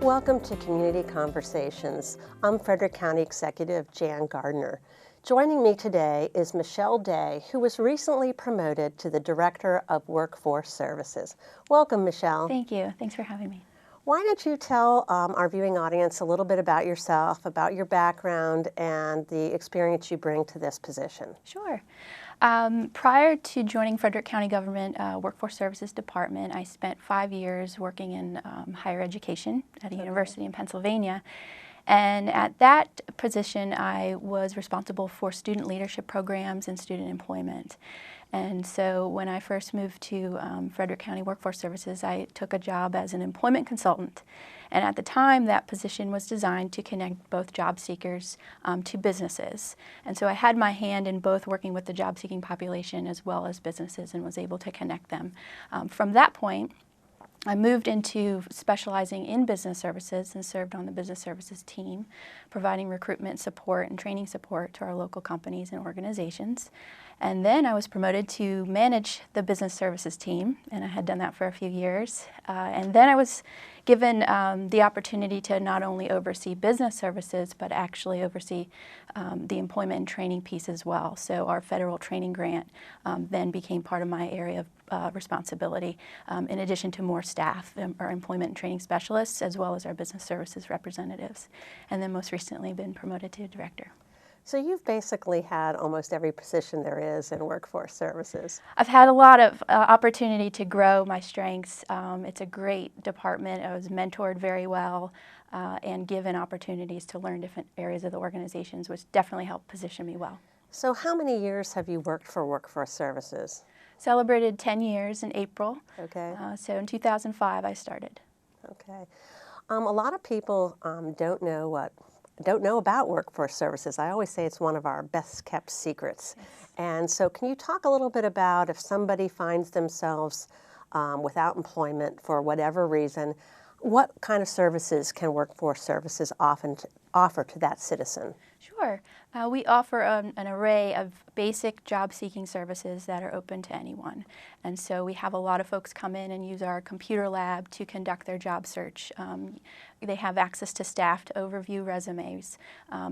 Welcome to Community Conversations. I'm Frederick County Executive Jan Gardner. Joining me today is Michelle Day, who was recently promoted to the Director of Workforce Services. Welcome, Michelle. Thank you. Thanks for having me. Why don't you tell our viewing audience a little bit about yourself, about your background, and the experience you bring to this position? Sure. Prior to joining Frederick County Government Workforce Services Department, I spent 5 years working in higher education at a university in Pennsylvania. And at that position, I was responsible for student leadership programs and student employment. And so when I first moved to Frederick County Workforce Services, I took a job as an employment consultant. And at the time, that position was designed to connect both job seekers to businesses. And so I had my hand in both working with the job-seeking population as well as businesses and was able to connect them. From that point, I moved into specializing in business services and served on the business services team, providing recruitment support and training support to our local companies and organizations. And then I was promoted to manage the business services team, and I had done that for a few years. And then I was given the opportunity to not only oversee business services, but actually oversee the employment and training piece as well. So our federal training grant then became part of my area of responsibility, in addition to more staff, our employment and training specialists, as well as our business services representatives. And then most recently been promoted to director. So you've basically had almost every position there is in workforce services. I've had a lot of opportunity to grow my strengths. It's a great department. I was mentored very well and given opportunities to learn different areas of the organizations, which definitely helped position me well. So how many years have you worked for workforce services? Celebrated 10 years in April. Okay. So in 2005 I started. Okay. A lot of people don't know about workforce services. I always say it's one of our best kept secrets. Yes. And so can you talk a little bit about if somebody finds themselves without employment for whatever reason, what kind of services can workforce services offer to that citizen? Sure. We offer an array of basic job-seeking services that are open to anyone. And so we have a lot of folks come in and use our computer lab to conduct their job search. They have access to staff to overview resumes,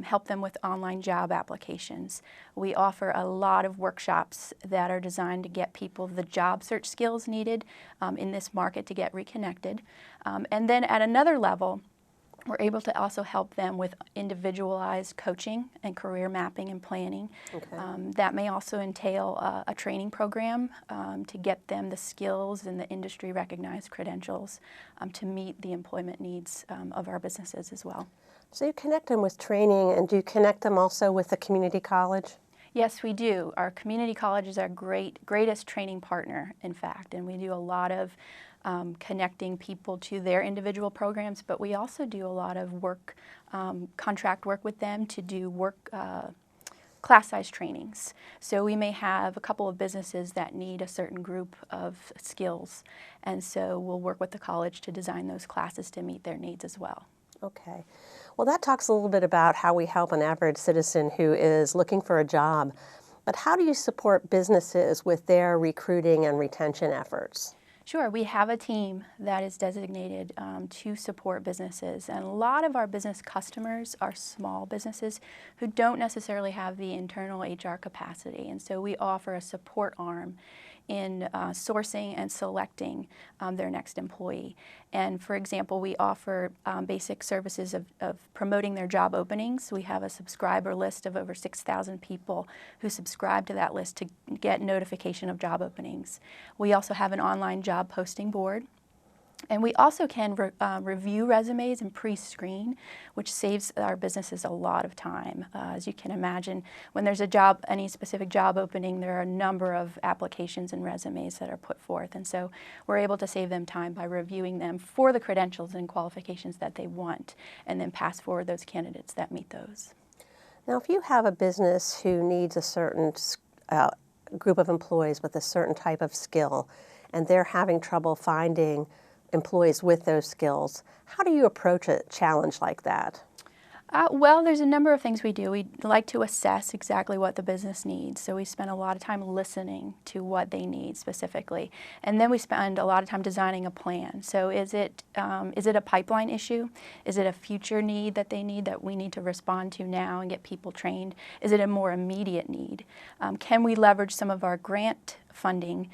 help them with online job applications. We offer a lot of workshops that are designed to get people the job search skills needed in this market to get reconnected. And then at another level, we're able to also help them with individualized coaching and career mapping and planning. Okay. That may also entail a training program to get them the skills and the industry recognized credentials to meet the employment needs of our businesses as well. So you connect them with training, and do you connect them also with the community college? Yes, we do. Our community college is our greatest training partner, in fact, and we do a lot of connecting people to their individual programs, but we also do a lot of work, contract work with them to do class size trainings. So we may have a couple of businesses that need a certain group of skills, and so we'll work with the college to design those classes to meet their needs as well. Okay. Well, that talks a little bit about how we help an average citizen who is looking for a job, but how do you support businesses with their recruiting and retention efforts? Sure. We have a team that is designated to support businesses, and a lot of our business customers are small businesses who don't necessarily have the internal HR capacity, and so we offer a support arm in sourcing and selecting their next employee. And for example, we offer basic services of promoting their job openings. We have a subscriber list of over 6,000 people who subscribe to that list to get notification of job openings. We also have an online job posting board. And we also can review resumes and pre-screen, which saves our businesses a lot of time. As you can imagine, when there's any specific job opening, there are a number of applications and resumes that are put forth. And so we're able to save them time by reviewing them for the credentials and qualifications that they want, and then pass forward those candidates that meet those. Now, if you have a business who needs a certain group of employees with a certain type of skill, and they're having trouble finding employees with those skills, how do you approach a challenge like that? Well, there's a number of things we do. We like to assess exactly what the business needs. So we spend a lot of time listening to what they need specifically. And then we spend a lot of time designing a plan. So is it a pipeline issue? Is it a future need that they need that we need to respond to now and get people trained? Is it a more immediate need? Can we leverage some of our grant funding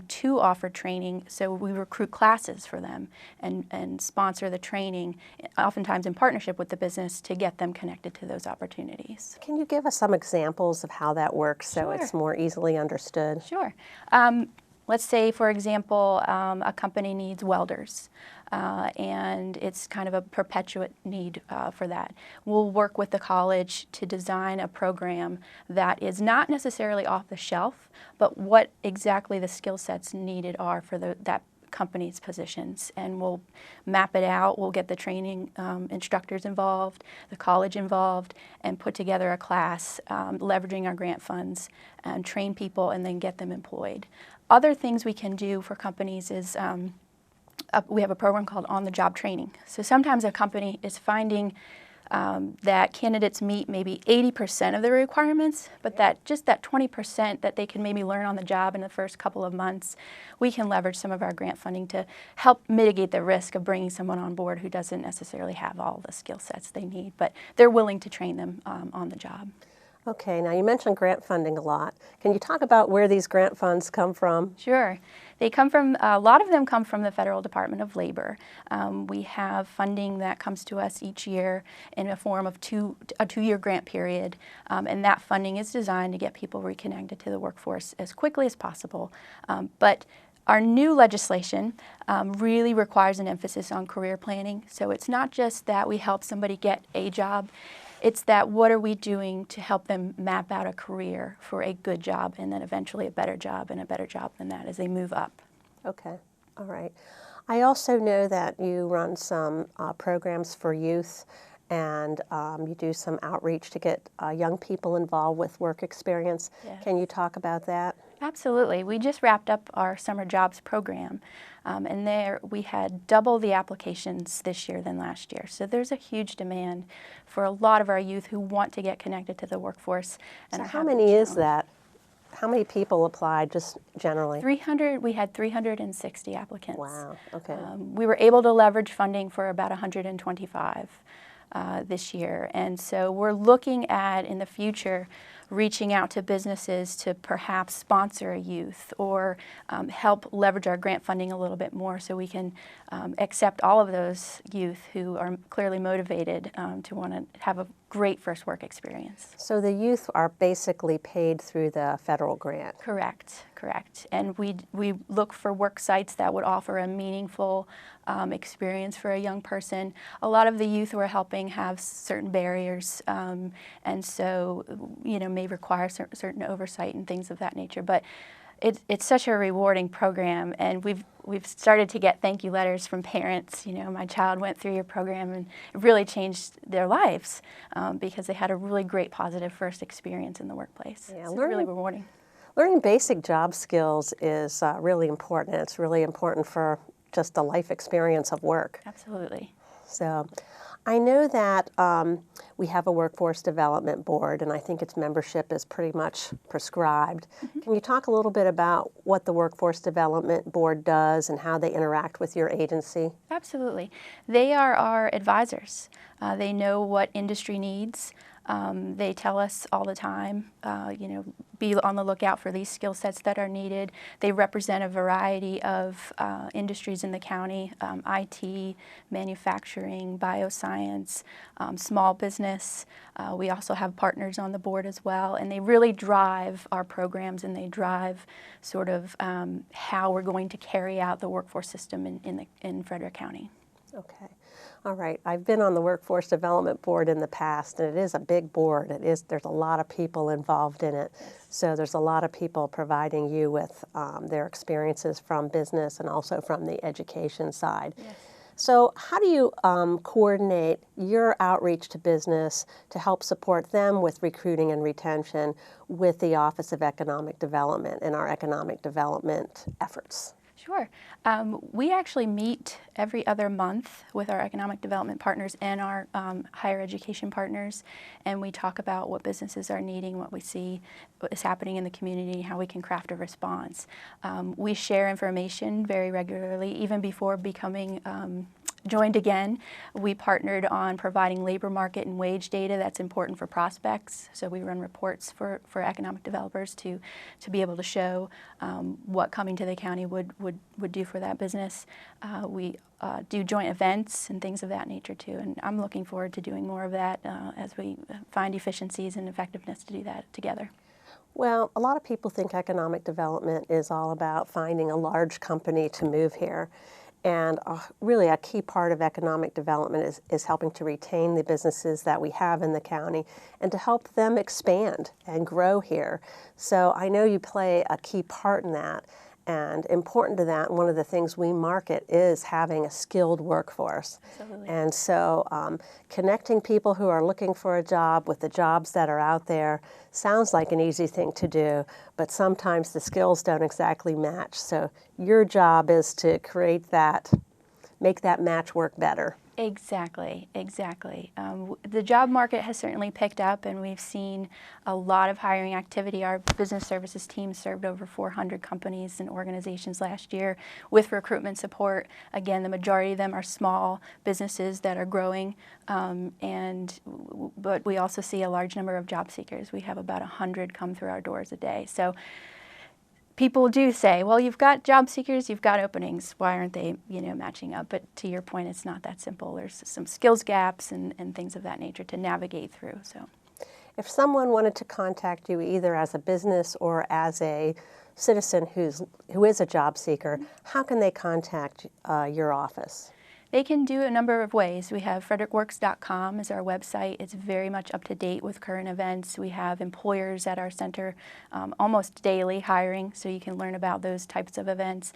to offer training, so we recruit classes for them and sponsor the training, oftentimes in partnership with the business, to get them connected to those opportunities. Can you give us some examples of how that works so Sure. it's more easily understood? Sure. Let's say, for example, a company needs welders. And it's kind of a perpetuate need for that. We'll work with the college to design a program that is not necessarily off the shelf, but what exactly the skill sets needed are for that company's positions. And we'll map it out, we'll get the training instructors involved, the college involved, and put together a class leveraging our grant funds and train people and then get them employed. Other things we can do for companies is we have a program called OntheJob Training. So sometimes a company is finding that candidates meet maybe 80% of the requirements, but that 20% that they can maybe learn on the job in the first couple of months, we can leverage some of our grant funding to help mitigate the risk of bringing someone on board who doesn't necessarily have all the skill sets they need, but they're willing to train them on the job. Okay, now you mentioned grant funding a lot. Can you talk about where these grant funds come from? Sure. They come from, a lot of them come from the Federal Department of Labor. We have funding that comes to us each year in a form of a two-year grant period, and that funding is designed to get people reconnected to the workforce as quickly as possible. But our new legislation really requires an emphasis on career planning. So it's not just that we help somebody get a job, it's that what are we doing to help them map out a career for a good job and then eventually a better job and a better job than that as they move up. Okay, all right. I also know that you run some programs for youth and you do some outreach to get young people involved with work experience. Yes. Can you talk about that? Absolutely. We just wrapped up our summer jobs program, and there we had double the applications this year than last year. So there's a huge demand for a lot of our youth who want to get connected to the workforce. And So how many is that? How many people applied, just generally? 300. We had 360 applicants. Wow, okay. We were able to leverage funding for about 125 this year. And so we're looking at, in the future, reaching out to businesses to perhaps sponsor a youth or help leverage our grant funding a little bit more so we can accept all of those youth who are clearly motivated to want to have a great first work experience. So the youth are basically paid through the federal grant? Correct, correct. And we look for work sites that would offer a meaningful experience for a young person. A lot of the youth we're helping have certain barriers, and so may require certain oversight and things of that nature. But it's such a rewarding program, and we've started to get thank you letters from parents. My child went through your program, and it really changed their lives because they had a really great positive first experience in the workplace. Yeah, it's really rewarding. Learning basic job skills is really important. It's really important for just the life experience of work. Absolutely. So I know that we have a workforce development board, and I think its membership is pretty much prescribed. Mm-hmm. Can you talk a little bit about what the workforce development board does and how they interact with your agency? Absolutely. They are our advisors. They know what industry needs. They tell us all the time, be on the lookout for these skill sets that are needed. They represent a variety of industries in the county, IT, manufacturing, bioscience, small business. We also have partners on the board as well, and they really drive our programs, and they drive sort of how we're going to carry out the workforce system in Frederick County. Okay. All right. I've been on the Workforce Development Board in the past, and it is a big board. There's a lot of people involved in it. Yes. So there's a lot of people providing you with their experiences from business and also from the education side. Yes. So how do you coordinate your outreach to business to help support them with recruiting and retention with the Office of Economic Development and our economic development efforts? Sure. We actually meet every other month with our economic development partners and our higher education partners, and we talk about what businesses are needing, what we see is happening in the community, how we can craft a response. We share information very regularly, even before becoming joined again. We partnered on providing labor market and wage data that's important for prospects. So we run reports for economic developers to be able to show what coming to the county would do for that business. We do joint events and things of that nature too. And I'm looking forward to doing more of that as we find efficiencies and effectiveness to do that together. Well, a lot of people think economic development is all about finding a large company to move here. And really a key part of economic development is helping to retain the businesses that we have in the county and to help them expand and grow here. So I know you play a key part in that. And important to that, one of the things we market is having a skilled workforce. Absolutely. And so connecting people who are looking for a job with the jobs that are out there sounds like an easy thing to do, but sometimes the skills don't exactly match. So your job is to create that, make that match work better. Exactly, exactly. The job market has certainly picked up, and we've seen a lot of hiring activity. Our business services team served over 400 companies and organizations last year with recruitment support. Again, the majority of them are small businesses that are growing, but we also see a large number of job seekers. We have about 100 come through our doors a day. So people do say, well, you've got job seekers, you've got openings, why aren't they, matching up? But to your point, it's not that simple. There's some skills gaps and things of that nature to navigate through. So, if someone wanted to contact you either as a business or as a citizen who is a job seeker, how can they contact your office? They can do a number of ways. We have frederickworks.com as our website. It's very much up to date with current events. We have employers at our center almost daily hiring, so you can learn about those types of events.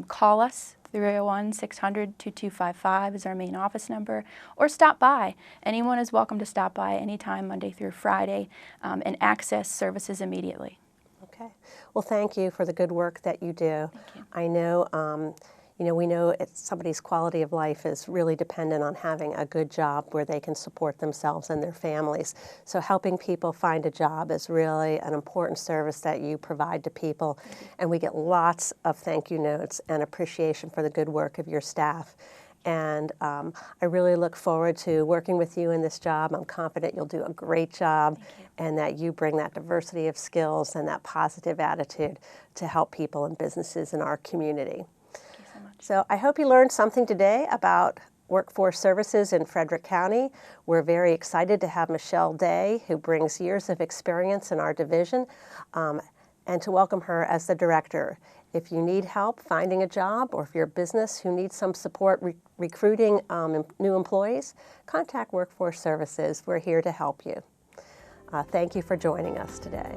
Call us. 301-600-2255 is our main office number, or stop by. Anyone is welcome to stop by anytime, Monday through Friday, and access services immediately. Okay. Well, thank you for the good work that you do. Thank you. I know we know somebody's quality of life is really dependent on having a good job where they can support themselves and their families. So helping people find a job is really an important service that you provide to people. And we get lots of thank you notes and appreciation for the good work of your staff. And I really look forward to working with you in this job. I'm confident you'll do a great job and that you bring that diversity of skills and that positive attitude to help people and businesses in our community. So I hope you learned something today about workforce services in Frederick County. We're very excited to have Michelle Day, who brings years of experience in our division, and to welcome her as the director. If you need help finding a job, or if you're a business who needs some support recruiting new employees, contact Workforce Services. We're here to help you. Thank you for joining us today.